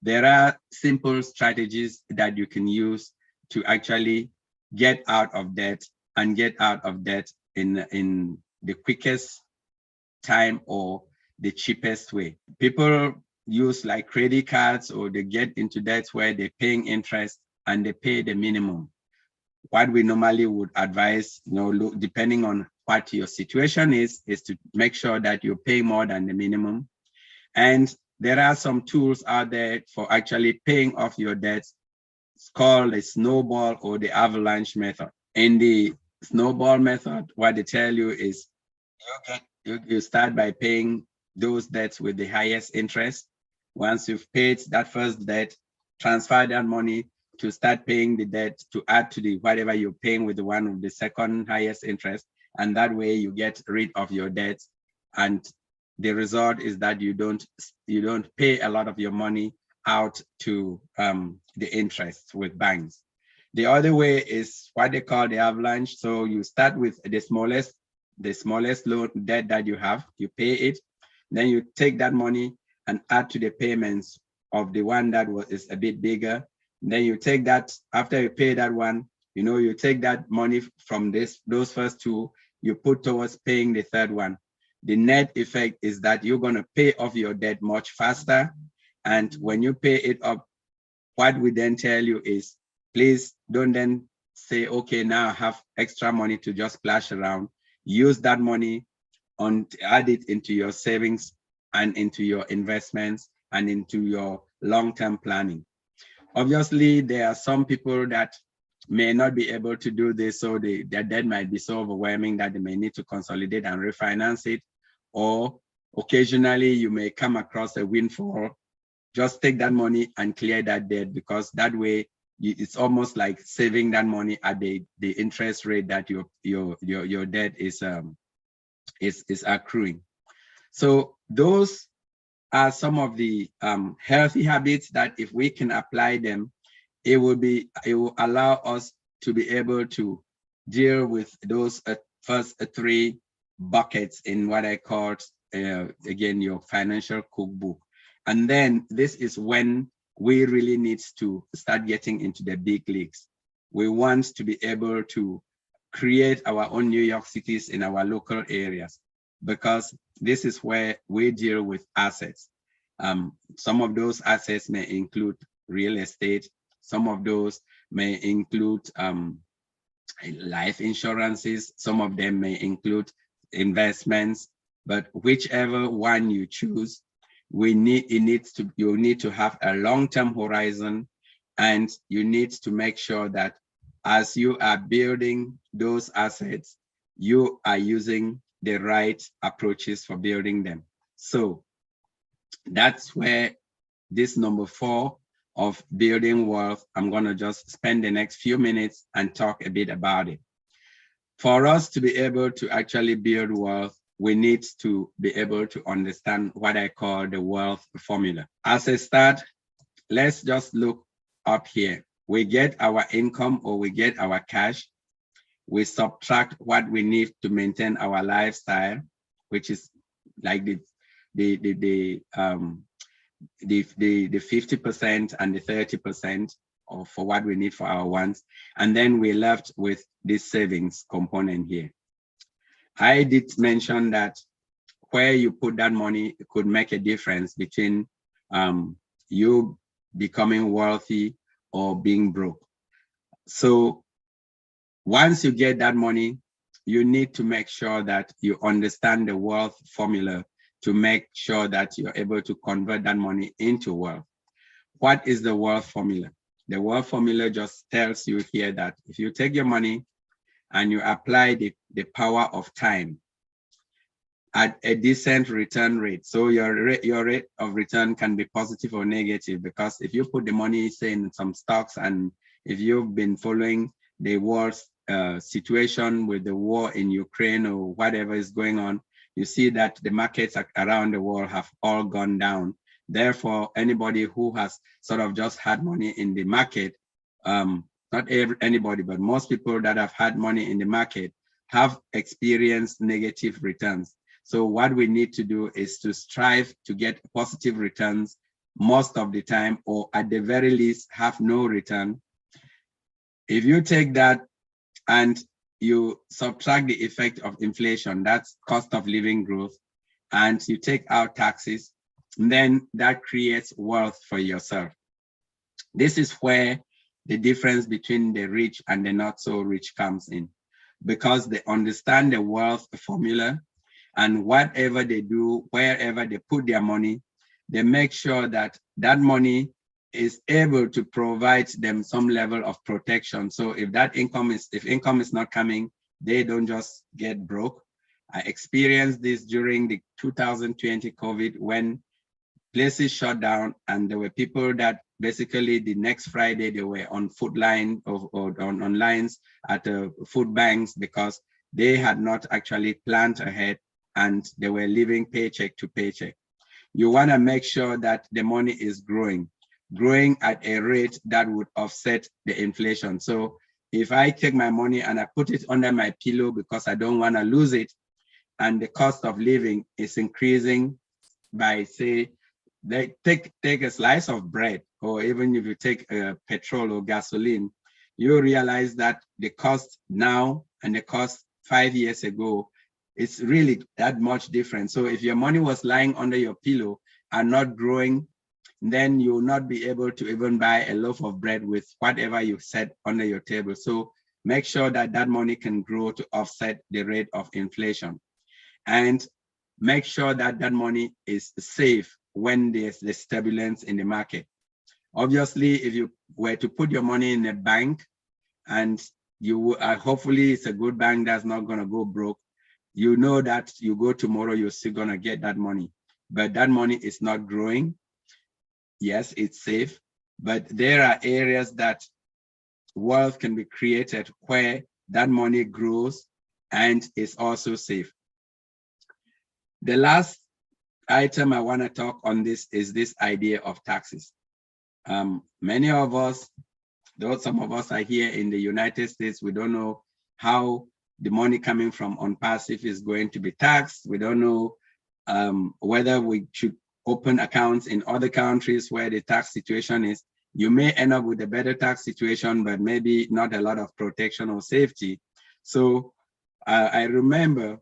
There are simple strategies that you can use to actually get out of debt, and get out of debt in the quickest time or the cheapest way. People use like credit cards, or they get into debt where they're paying interest and they pay the minimum. What we normally would advise, depending on what your situation is to make sure that you're paying more than the minimum. And there are some tools out there for actually paying off your debts. It's called the snowball or the avalanche method. In the snowball method, what they tell you is you start by paying those debts with the highest interest. Once you've paid that first debt, transfer that money to start paying the debt to add to the whatever you're paying with the one with the second highest interest. And that way you get rid of your debts. And the result is that you don't pay a lot of your money out to the interest with banks. The other way is what they call the avalanche. So you start with the smallest loan debt that you have, you pay it, then you take that money and add to the payments of the one that is a bit bigger. Then you take that, after you pay that one, you take that money from those first two, you put towards paying the third one. The net effect is that you're going to pay off your debt much faster. And when you pay it up, what we then tell you is, please don't then say, okay, now I have extra money to just splash around. Use that money add it into your savings and into your investments and into your long-term planning. Obviously, there are some people that may not be able to do this, so their debt might be so overwhelming that they may need to consolidate and refinance it. Or occasionally you may come across a windfall. Just take that money and clear that debt, because that way it's almost like saving that money at the interest rate that your debt is accruing. So those are some of the healthy habits that if we can apply them, it will allow us to be able to deal with those first three buckets in what I call again your financial cookbook. And then this is when we really need to start getting into the big leagues. We want to be able to create our own New York cities in our local areas, because this is where we deal with assets. Some of those assets may include real estate. Some of those may include life insurances. Some of them may include investments, but whichever one you choose, you need to have a long-term horizon, and you need to make sure that as you are building those assets, you are using the right approaches for building them. So that's where this number 4 of building wealth, I'm going to just spend the next few minutes and talk a bit about it. For us to be able to actually build wealth, we need to be able to understand what I call the wealth formula. As a start, let's just look up here. We get our income, or we get our cash. We subtract what we need to maintain our lifestyle, which is like the 50% and the 30% for what we need for our wants. And then we're left with this savings component here. I did mention that where you put that money could make a difference between you becoming wealthy or being broke. So once you get that money, you need to make sure that you understand the wealth formula to make sure that you're able to convert that money into wealth. What is the wealth formula? The wealth formula just tells you here that if you take your money and you apply the power of time at a decent return rate, so your rate of return can be positive or negative, because if you put the money, say, in some stocks, and if you've been following the world's situation with the war in Ukraine or whatever is going on, you see that the markets around the world have all gone down. Therefore, anybody who has sort of just had money in the market, not anybody, but most people that have had money in the market have experienced negative returns. So what we need to do is to strive to get positive returns most of the time, or at the very least have no return. If you take that and you subtract the effect of inflation, that's cost of living growth, and you take out taxes, then that creates wealth for yourself. This is where the difference between the rich and the not so rich comes in, because they understand the wealth formula, and whatever they do, wherever they put their money, they make sure that that money is able to provide them some level of protection. So if income is not coming, they don't just get broke. I experienced this during the 2020 COVID, when places shut down, and there were people that basically the next Friday they were on food line or on lines at food banks, because they had not actually planned ahead and they were living paycheck to paycheck. You want to make sure that the money is growing at a rate that would offset the inflation. So if I take my money and I put it under my pillow because I don't want to lose it, and the cost of living is increasing by, say, take a slice of bread, or even if you take petrol or gasoline, you realize that the cost now and the cost 5 years ago, it's really that much different. So if your money was lying under your pillow and not growing, then you will not be able to even buy a loaf of bread with whatever you set under your table. So make sure that that money can grow to offset the rate of inflation, and make sure that that money is safe when there's this turbulence in the market. Obviously, if you were to put your money in a bank, and you hopefully it's a good bank that's not going to go broke, you know that you go tomorrow, you're still going to get that money. But that money is not growing. Yes, it's safe, but there are areas that wealth can be created where that money grows and is also safe. The last item I want to talk on this is this idea of taxes. Many of us, though some of us are here in the United States, we don't know how the money coming from ONPASSIVE is going to be taxed. We don't know whether we should open accounts in other countries where the tax situation is. You may end up with a better tax situation, but maybe not a lot of protection or safety. So I remember,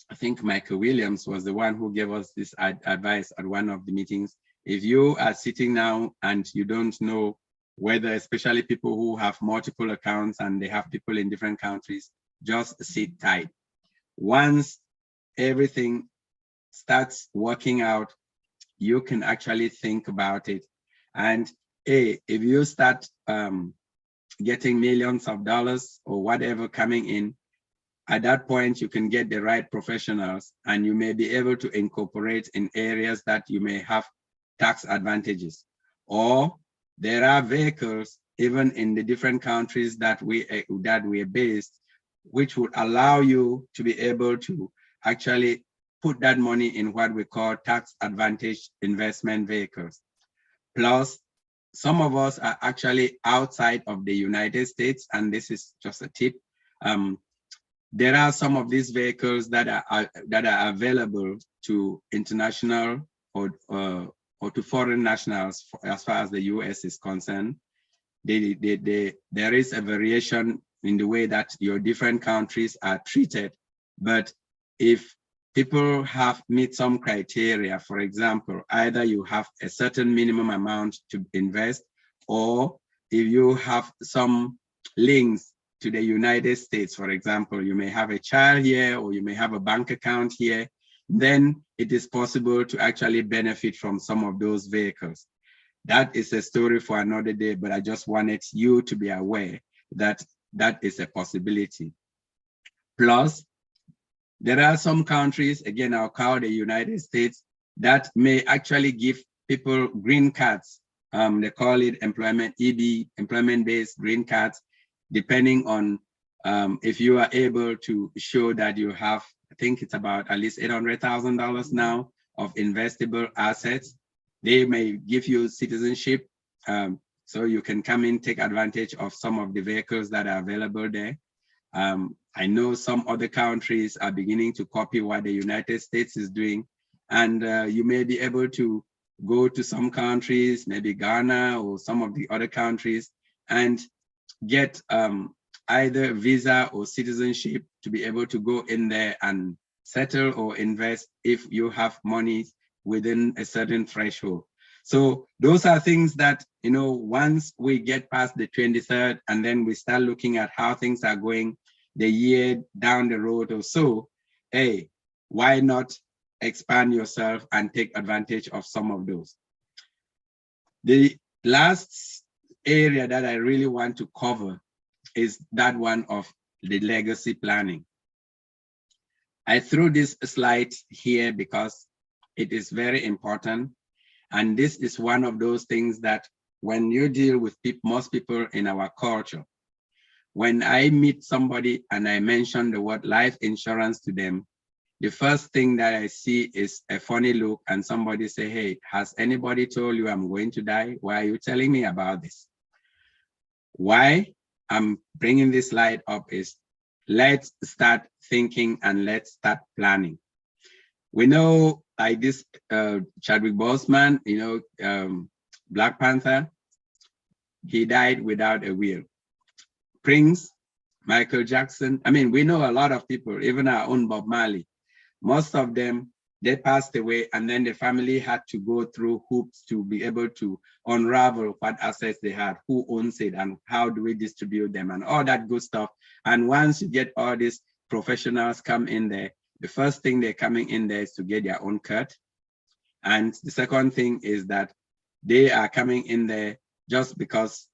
I think Michael Williams was the one who gave us this advice at one of the meetings. If you are sitting now and you don't know whether, especially people who have multiple accounts and they have people in different countries, just sit tight. Once everything starts working out, you can actually think about it. And hey, if you start getting millions of dollars or whatever coming in, at that point, you can get the right professionals and you may be able to incorporate in areas that you may have tax advantages. Or there are vehicles, even in the different countries that we are based, which would allow you to be able to actually put that money in what we call tax advantage investment vehicles. Plus, some of us are actually outside of the United States, and this is just a tip. There are some of these vehicles that are available to international or to foreign nationals as far as the US is concerned. There is a variation in the way that your different countries are treated. But if people meet some criteria, for example, either you have a certain minimum amount to invest, or if you have some links to the United States, for example, you may have a child here or you may have a bank account here, then it is possible to actually benefit from some of those vehicles. That is a story for another day, but I just wanted you to be aware that that is a possibility. Plus, there are some countries, again, I'll call the United States, that may actually give people green cards. They call it employment-based green cards, depending on if you are able to show that you have, I think it's about at least $800,000 now of investable assets. They may give you citizenship, so you can come in, take advantage of some of the vehicles that are available there. I know some other countries are beginning to copy what the United States is doing, and you may be able to go to some countries, maybe Ghana or some of the other countries, and get either visa or citizenship to be able to go in there and settle or invest if you have money within a certain threshold. So those are things that, you know, once we get past the 23rd and then we start looking at how things are going the year down the road or so, hey, why not expand yourself and take advantage of some of those? The last area that I really want to cover is that one of the legacy planning. I threw this slide here because it is very important. And this is one of those things that when you deal with most people in our culture, when I meet somebody and I mention the word life insurance to them, the first thing that I see is a funny look and somebody say, hey, has anybody told you I'm going to die? Why are you telling me about this? Why I'm bringing this slide up is let's start thinking and let's start planning. We know like this Chadwick Boseman, you know, Black Panther, he died without a will. Prince, Michael Jackson, I mean, we know a lot of people, even our own Bob Marley. Most of them, they passed away and then the family had to go through hoops to be able to unravel what assets they had, who owns it and how do we distribute them and all that good stuff. And once you get all these professionals come in there, the first thing they're coming in there is to get their own cut. And the second thing is that they are coming in there just because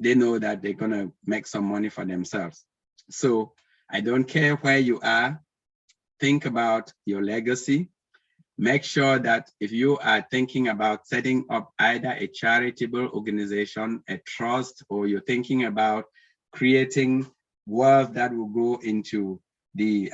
they know that they're gonna make some money for themselves. So I don't care where you are, think about your legacy. Make sure that if you are thinking about setting up either a charitable organization, a trust, or you're thinking about creating wealth that will go into the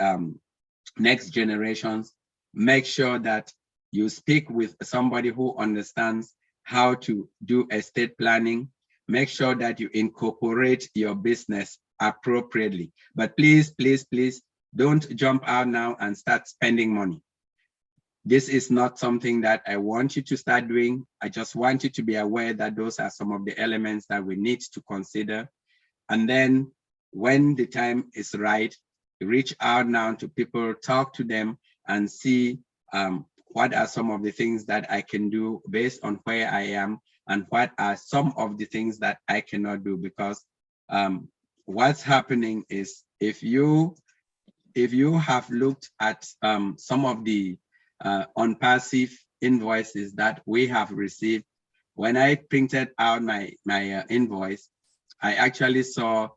next generations, make sure that you speak with somebody who understands how to do estate planning. Make sure that you incorporate your business appropriately. But please, please, please don't jump out now and start spending money. This is not something that I want you to start doing. I just want you to be aware that those are some of the elements that we need to consider. And then when the time is right, reach out now to people, talk to them and see what are some of the things that I can do based on where I am and what are some of the things that I cannot do. Because what's happening is if you have looked at some of the ONPASSIVE invoices that we have received. When I printed out my invoice, I actually saw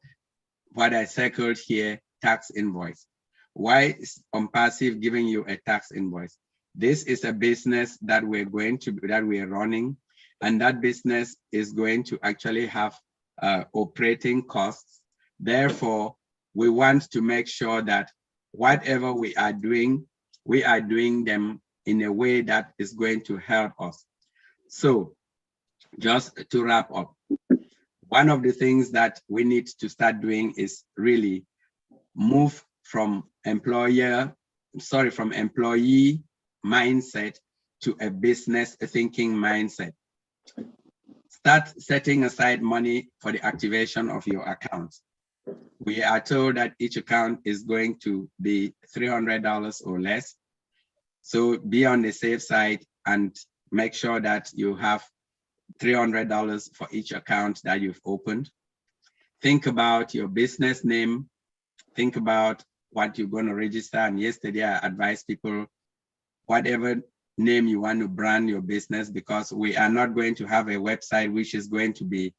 what I circled here, tax invoice. Why is ONPASSIVE giving you a tax invoice? This is a business that we're running, and that business is going to actually have operating costs. Therefore, we want to make sure that whatever we are doing them in a way that is going to help us. So just to wrap up, one of the things that we need to start doing is really move from employee mindset to a business thinking mindset. Start setting aside money for the activation of your accounts. We are told that each account is going to be $300 or less. So be on the safe side and make sure that you have $300 for each account that you've opened. Think about your business name. Think about what you're going to register. And yesterday I advised people, whatever name you want to brand your business, because we are not going to have a website which is going to be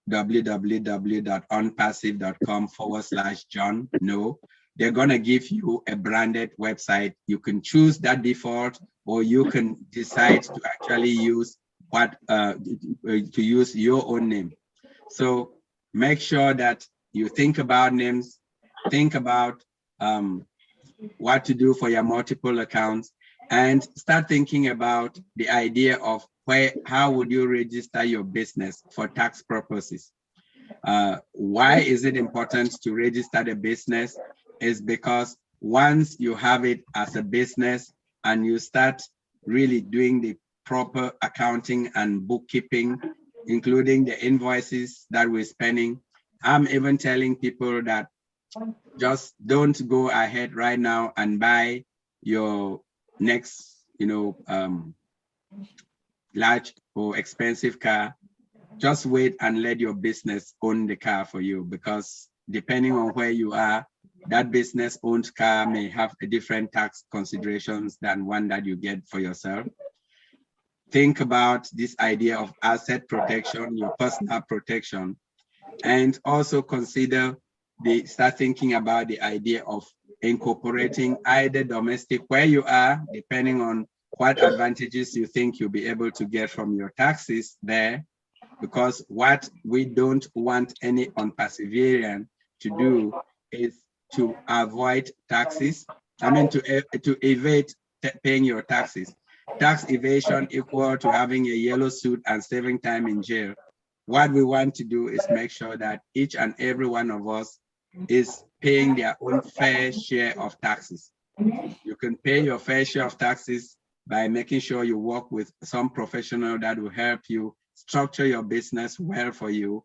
www.onpassive.com/John. No, they're going to give you a branded website. You can choose that default, or you can decide to actually use use your own name. So make sure that you think about names, think about what to do for your multiple accounts, and start thinking about the idea of how would you register your business for tax purposes. Why is it important to register the business? Is because once you have it as a business and you start really doing the proper accounting and bookkeeping, including the invoices that we're spending, I'm even telling people that just don't go ahead right now and buy your next, large or expensive car. Just wait and let your business own the car for you, because depending on where you are, that business owned car may have a different tax considerations than one that you get for yourself. Think about this idea of asset protection, your personal protection, and also start thinking about the idea of incorporating either domestic where you are, depending on what advantages you think you'll be able to get from your taxes there, because what we don't want any ONPassiverian to do is to avoid taxes. To evade paying your taxes. Tax evasion equal to having a yellow suit and saving time in jail. What we want to do is make sure that each and every one of us is paying their own fair share of taxes. You can pay your fair share of taxes by making sure you work with some professional that will help you structure your business well for you,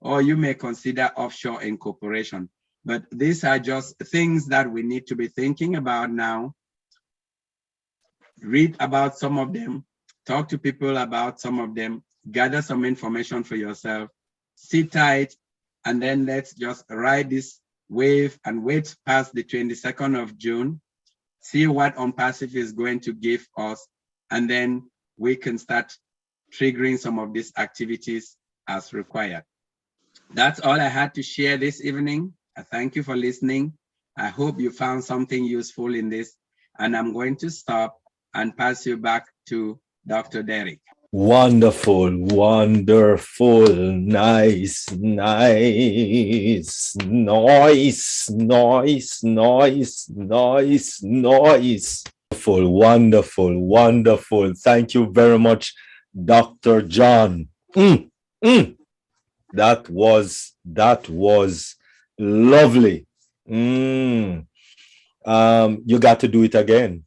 or you may consider offshore incorporation. But these are just things that we need to be thinking about now. Read about some of them, talk to people about some of them, gather some information for yourself, sit tight, and then let's just ride this wave and wait past the 22nd of June, see what ONPASSIVE is going to give us, and then we can start triggering some of these activities as required. That's all I had to share this evening. I thank you for listening. I hope you found something useful in this, and I'm going to stop and pass you back to Dr. Derek. Wonderful, wonderful, nice, nice, nice, nice, nice, nice, nice. Wonderful, wonderful, wonderful. Thank you very much, Dr. John. That was lovely. You got to do it again.